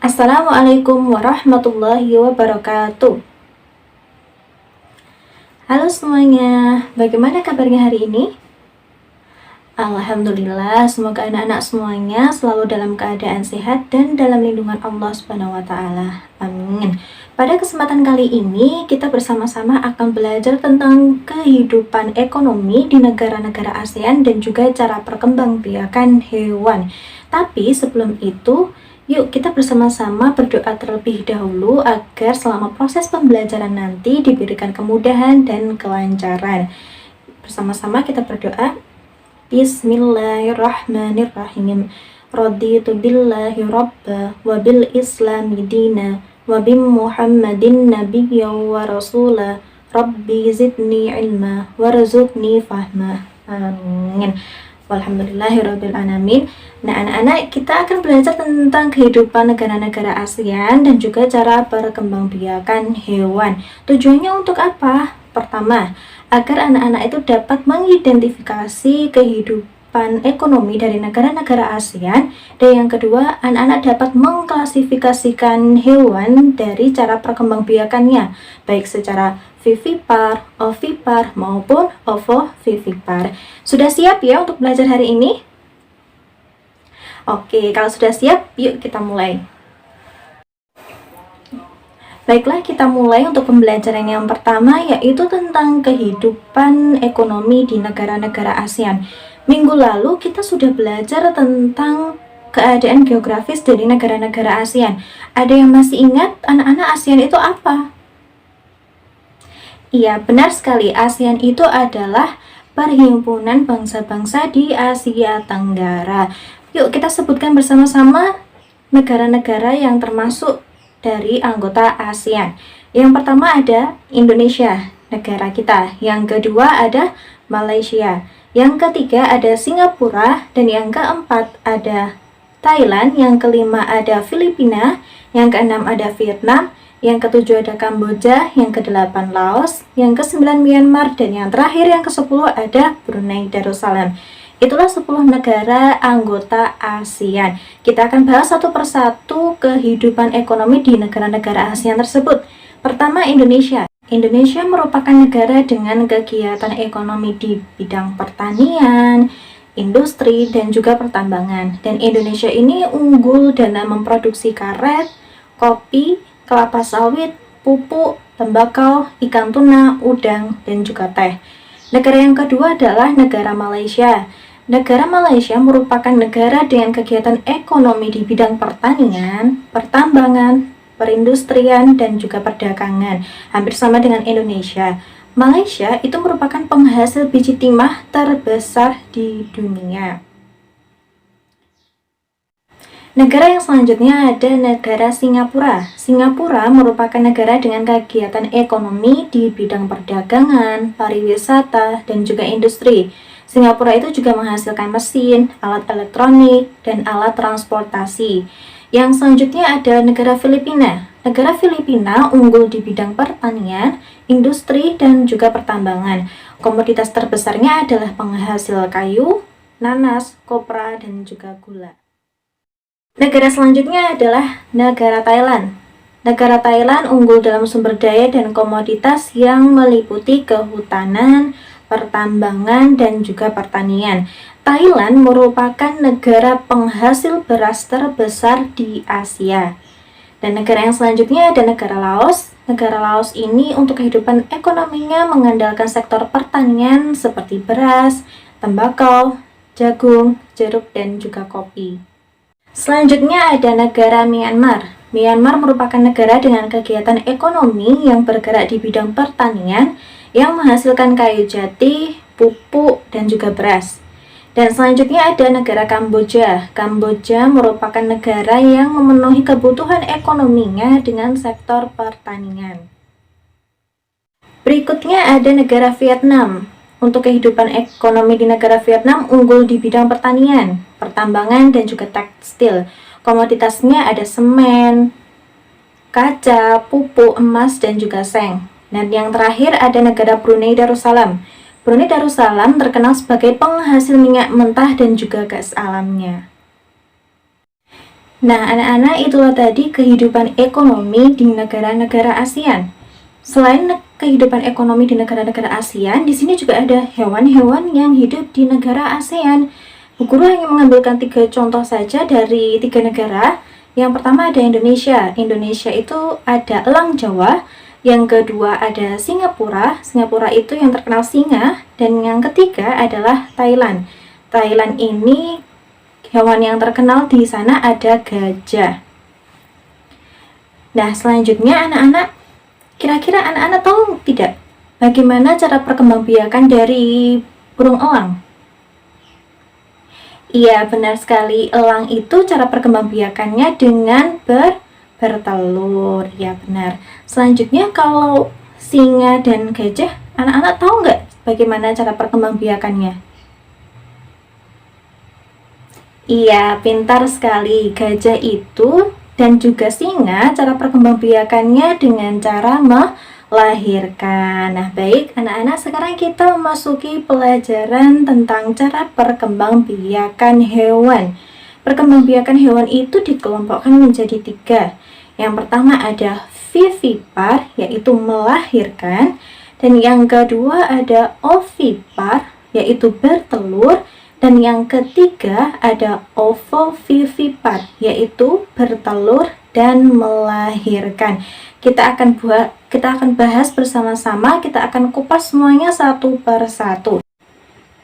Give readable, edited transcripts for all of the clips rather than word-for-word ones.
Assalamualaikum warahmatullahi wabarakatuh. Halo semuanya, bagaimana kabarnya hari ini? Alhamdulillah, semoga anak-anak semuanya selalu dalam keadaan sehat dan dalam lindungan Allah Subhanahu wa Ta'ala. Amin. Pada kesempatan kali ini, kita bersama-sama akan belajar tentang kehidupan ekonomi di negara-negara ASEAN dan juga cara perkembangbiakan hewan. Tapi sebelum itu, yuk kita bersama-sama berdoa terlebih dahulu agar selama proses pembelajaran nanti diberikan kemudahan dan kelancaran. Bersama-sama kita berdoa. Bismillahirrahmanirrahim. Raditu billahi rabba wa bil islami dina wa bim muhammadin nabiyya wa rasula. Rabbi zidni ilma warzuqni fahma. Amin. Walhamdulillahirrabbilalamin. Nah anak-anak, kita akan belajar tentang kehidupan negara-negara ASEAN dan juga cara perkembangbiakan hewan. Tujuannya untuk apa? Pertama, agar anak-anak itu dapat mengidentifikasi kehidupan ekonomi dari negara-negara ASEAN. Dan yang kedua, anak-anak dapat mengklasifikasikan hewan dari cara perkembangbiakannya, baik secara vivipar, ovipar, maupun ovovivipar. Sudah siap ya untuk belajar hari ini? Oke, kalau sudah siap, yuk kita mulai. Baiklah, kita mulai untuk pembelajaran yang pertama, yaitu tentang kehidupan ekonomi di negara-negara ASEAN. Minggu lalu kita sudah belajar tentang keadaan geografis dari negara-negara ASEAN. Ada yang masih ingat anak-anak ASEAN itu apa? Iya, benar sekali. ASEAN itu adalah perhimpunan bangsa-bangsa di Asia Tenggara. Yuk kita sebutkan bersama-sama negara-negara yang termasuk dari anggota ASEAN. Yang pertama ada Indonesia, negara kita. Yang kedua ada Malaysia. Yang ketiga ada Singapura. Dan yang keempat ada Thailand. Yang kelima ada Filipina. Yang keenam ada Vietnam. Yang ketujuh ada Kamboja, yang kedelapan Laos, yang kesembilan Myanmar, dan yang terakhir yang kesepuluh ada Brunei Darussalam. Itulah 10 negara anggota ASEAN. Kita akan bahas satu persatu kehidupan ekonomi di negara-negara ASEAN tersebut. Pertama, Indonesia. Indonesia merupakan negara dengan kegiatan ekonomi di bidang pertanian, industri, dan juga pertambangan. Dan Indonesia ini unggul dalam memproduksi karet, kopi, kelapa sawit, pupuk, tembakau, ikan tuna, udang, dan juga teh. Negara yang kedua adalah negara Malaysia. Negara Malaysia merupakan negara dengan kegiatan ekonomi di bidang pertanian, pertambangan, perindustrian, dan juga perdagangan. Hampir sama dengan Indonesia. Malaysia itu merupakan penghasil biji timah terbesar di dunia. Negara yang selanjutnya ada negara Singapura. Singapura merupakan negara dengan kegiatan ekonomi di bidang perdagangan, pariwisata, dan juga industri. Singapura itu juga menghasilkan mesin, alat elektronik, dan alat transportasi. Yang selanjutnya ada negara Filipina. Negara Filipina unggul di bidang pertanian, industri, dan juga pertambangan. Komoditas terbesarnya adalah penghasil kayu, nanas, kopra, dan juga gula. Negara selanjutnya adalah negara Thailand. Negara Thailand unggul dalam sumber daya dan komoditas yang meliputi kehutanan, pertambangan, dan juga pertanian. Thailand merupakan negara penghasil beras terbesar di Asia. Dan negara yang selanjutnya ada negara Laos. Negara Laos ini untuk kehidupan ekonominya mengandalkan sektor pertanian seperti beras, tembakau, jagung, jeruk, dan juga kopi. Selanjutnya ada negara Myanmar. Myanmar merupakan negara dengan kegiatan ekonomi yang bergerak di bidang pertanian yang menghasilkan kayu jati, pupuk, dan juga beras. Dan selanjutnya ada negara Kamboja. Kamboja merupakan negara yang memenuhi kebutuhan ekonominya dengan sektor pertanian. Berikutnya ada negara Vietnam. Untuk kehidupan ekonomi di negara Vietnam unggul di bidang pertanian, pertambangan, dan juga tekstil. Komoditasnya ada semen, kaca, pupuk, emas, dan juga seng. Dan yang terakhir ada negara Brunei Darussalam. Brunei Darussalam terkenal sebagai penghasil minyak mentah dan juga gas alamnya. Nah, anak-anak, itulah tadi kehidupan ekonomi di negara-negara ASEAN. Selain kehidupan ekonomi di negara-negara ASEAN, di sini juga ada hewan-hewan yang hidup di negara ASEAN. Bu Guru hanya mengambilkan 3 contoh saja dari 3 negara. Yang pertama ada Indonesia. Indonesia itu ada elang Jawa. Yang kedua ada Singapura. Singapura itu yang terkenal singa. Dan yang ketiga adalah Thailand. Thailand ini hewan yang terkenal di sana ada gajah. Nah, selanjutnya anak-anak, kira-kira anak-anak tahu tidak bagaimana cara perkembangbiakan dari burung elang? Iya, benar sekali. Elang itu cara perkembangbiakannya dengan bertelur. Ya, benar. Selanjutnya kalau singa dan gajah, anak-anak tahu nggak bagaimana cara perkembangbiakannya? Iya, pintar sekali. Gajah itu dan juga singa cara perkembangbiakannya dengan cara melahirkan. Nah, baik anak-anak, sekarang kita memasuki pelajaran tentang cara perkembangbiakan hewan. Perkembangbiakan hewan itu dikelompokkan menjadi 3. Yang pertama ada vivipar, yaitu melahirkan. Dan yang kedua ada ovipar, yaitu bertelur. Dan yang ketiga ada ovovivipar, yaitu bertelur dan melahirkan. Kita akan bahas bersama-sama, kita akan kupas semuanya satu per satu.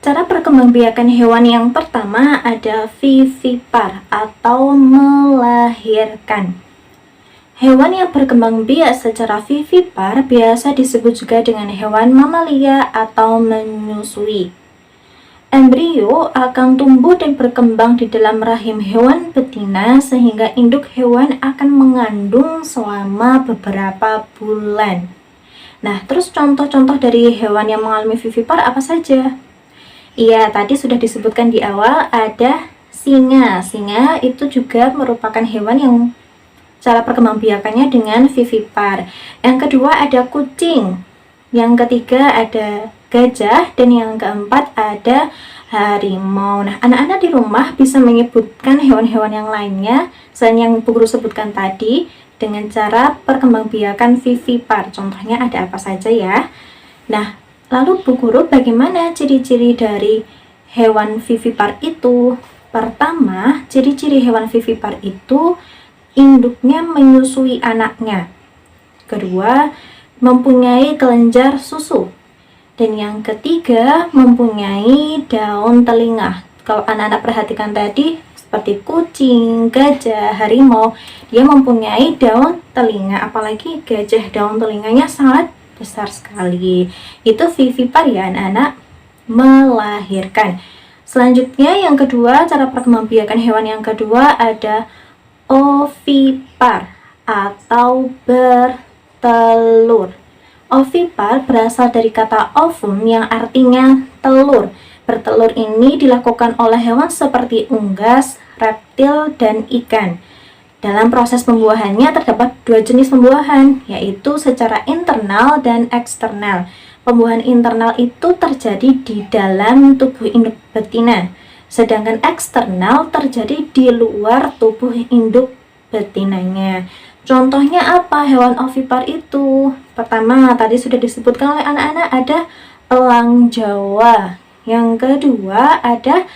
Cara perkembangbiakan hewan yang pertama ada vivipar atau melahirkan. Hewan yang berkembang biak secara vivipar biasa disebut juga dengan hewan mamalia atau menyusui. Embrio akan tumbuh dan berkembang di dalam rahim hewan betina sehingga induk hewan akan mengandung selama beberapa bulan. Nah, terus contoh-contoh dari hewan yang mengalami vivipar apa saja? Iya, tadi sudah disebutkan di awal ada singa. Singa itu juga merupakan hewan yang cara perkembangbiakannya dengan vivipar. Yang kedua ada kucing. Yang ketiga ada gajah, dan yang keempat ada harimau. Nah, anak-anak di rumah bisa menyebutkan hewan-hewan yang lainnya selain yang Bu Guru sebutkan tadi dengan cara perkembangbiakan vivipar. Contohnya ada apa saja ya? Nah, lalu Bu Guru, bagaimana ciri-ciri dari hewan vivipar itu? Pertama, ciri-ciri hewan vivipar itu induknya menyusui anaknya. Kedua, mempunyai kelenjar susu. Dan yang ketiga, mempunyai daun telinga. Kalau anak-anak perhatikan tadi, seperti kucing, gajah, harimau, dia mempunyai daun telinga. Apalagi gajah, daun telinganya sangat besar sekali. Itu vivipar ya anak-anak, melahirkan. Selanjutnya yang kedua, cara perkembangbiakan hewan yang kedua ada ovipar atau bertelur. Ovipar berasal dari kata ovum yang artinya telur. Bertelur ini dilakukan oleh hewan seperti unggas, reptil, dan ikan. Dalam proses pembuahannya terdapat 2 jenis pembuahan, yaitu secara internal dan eksternal. Pembuahan internal itu terjadi di dalam tubuh induk betina, sedangkan eksternal terjadi di luar tubuh induk betinanya. Contohnya apa hewan ovipar itu? Pertama, tadi sudah disebutkan oleh anak-anak ada elang Jawa. Yang kedua ada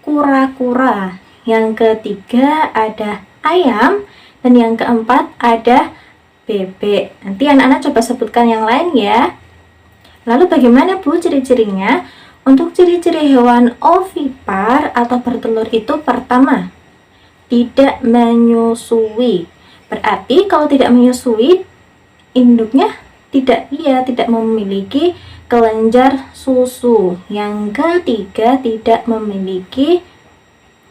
kura-kura. Yang ketiga ada ayam. Dan yang keempat ada bebek. Nanti anak-anak coba sebutkan yang lain ya. Lalu bagaimana Bu ciri-cirinya? Untuk ciri-ciri hewan ovipar atau bertelur itu pertama, tidak menyusui. Berarti kalau tidak menyusui, induknya tidak memiliki kelenjar susu. Yang ketiga, tidak memiliki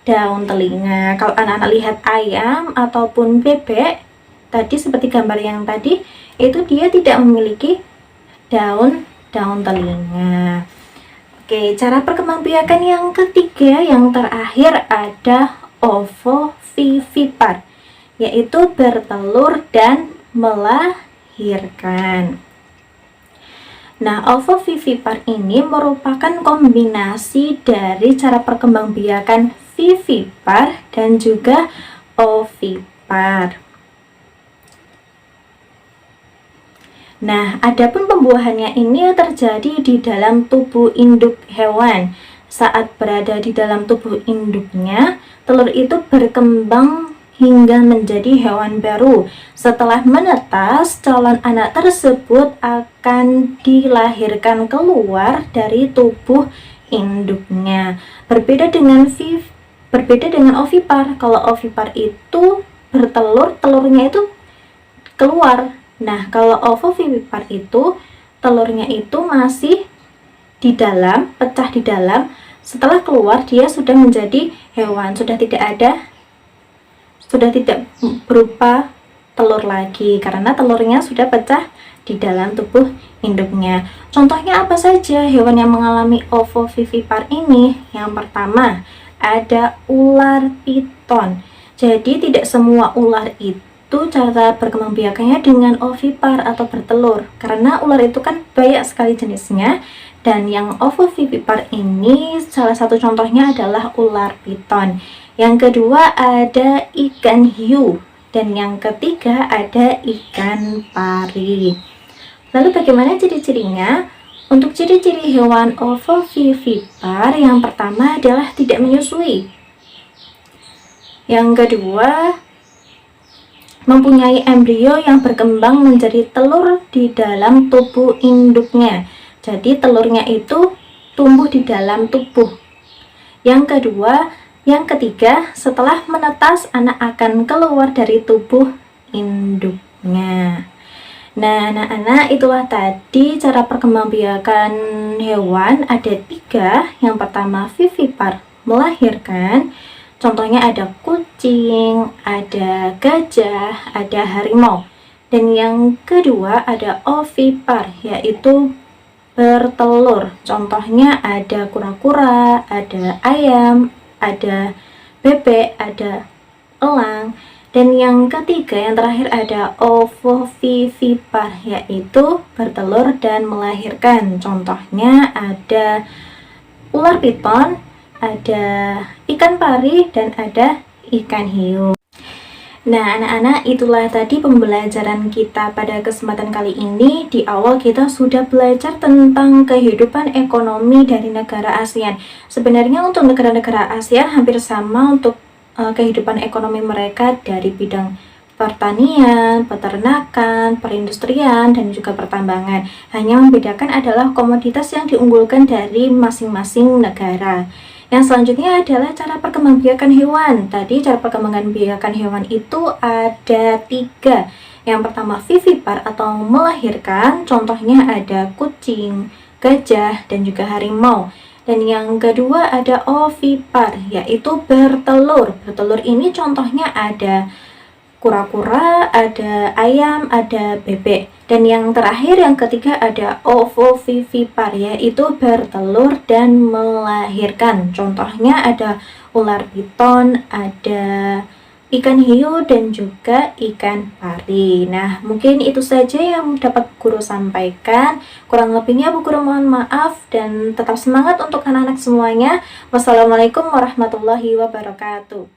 daun telinga. Kalau anak-anak lihat ayam ataupun bebek, tadi seperti gambar yang tadi, itu dia tidak memiliki daun telinga. Oke, cara perkembangbiakan yang ketiga, yang terakhir ada ovovivipar, yaitu bertelur dan melahirkan. Nah, ovovivipar ini merupakan kombinasi dari cara perkembangbiakan vivipar dan juga ovipar. Nah, adapun pembuahannya ini terjadi di dalam tubuh induk hewan. Saat berada di dalam tubuh induknya, telur itu berkembang hingga menjadi hewan baru. Setelah menetas, calon anak tersebut akan dilahirkan keluar dari tubuh induknya. Berbeda dengan ovipar. Kalau ovipar itu bertelur, telurnya itu keluar. Nah, kalau ovovivipar itu telurnya itu masih di dalam, pecah di dalam. Setelah keluar dia sudah menjadi hewan, sudah tidak berupa telur lagi karena telurnya sudah pecah di dalam tubuh induknya. Contohnya apa saja hewan yang mengalami ovovivipar ini? Yang pertama, ada ular piton. Jadi tidak semua ular itu cara perkembangbiakannya dengan ovipar atau bertelur, karena ular itu kan banyak sekali jenisnya, dan yang ovovivipar ini salah satu contohnya adalah ular piton. Yang kedua ada ikan hiu, dan yang ketiga ada ikan pari. Lalu bagaimana ciri-cirinya? Untuk ciri-ciri hewan ovovivipar, yang pertama adalah tidak menyusui. Yang kedua, mempunyai embrio yang berkembang menjadi telur di dalam tubuh induknya. Jadi telurnya itu tumbuh di dalam tubuh. Yang ketiga, setelah menetas anak akan keluar dari tubuh induknya. Nah, anak-anak, itulah tadi cara perkembangbiakan hewan. Ada 3. Yang pertama, vivipar, melahirkan. Contohnya ada kucing, ada gajah, ada harimau. Dan yang kedua ada ovipar, yaitu bertelur. Contohnya ada kura-kura, ada ayam, ada bebek, ada elang. Dan yang ketiga, yang terakhir ada ovovivipar, yaitu bertelur dan melahirkan. Contohnya ada ular piton, ada ikan pari, dan ada ikan hiu. Nah, anak-anak, itulah tadi pembelajaran kita pada kesempatan kali ini. Di awal kita sudah belajar tentang kehidupan ekonomi dari negara ASEAN. Sebenarnya untuk negara-negara ASEAN hampir sama untuk kehidupan ekonomi mereka dari bidang pertanian, peternakan, perindustrian, dan juga pertambangan. Hanya membedakan adalah komoditas yang diunggulkan dari masing-masing negara. Yang selanjutnya adalah cara perkembangbiakan hewan. Tadi cara perkembangbiakan hewan itu ada 3. Yang pertama vivipar atau melahirkan, contohnya ada kucing, gajah, dan juga harimau. Dan yang kedua ada ovipar, yaitu bertelur. Bertelur ini contohnya ada kura-kura, ada ayam, ada bebek. Dan yang terakhir, yang ketiga ada ovovivipar, yaitu bertelur dan melahirkan. Contohnya ada ular piton, ada ikan hiu, dan juga ikan pari. Nah, mungkin itu saja yang dapat guru sampaikan. Kurang lebihnya Bu Guru mohon maaf, dan tetap semangat untuk anak-anak semuanya. Wassalamualaikum warahmatullahi wabarakatuh.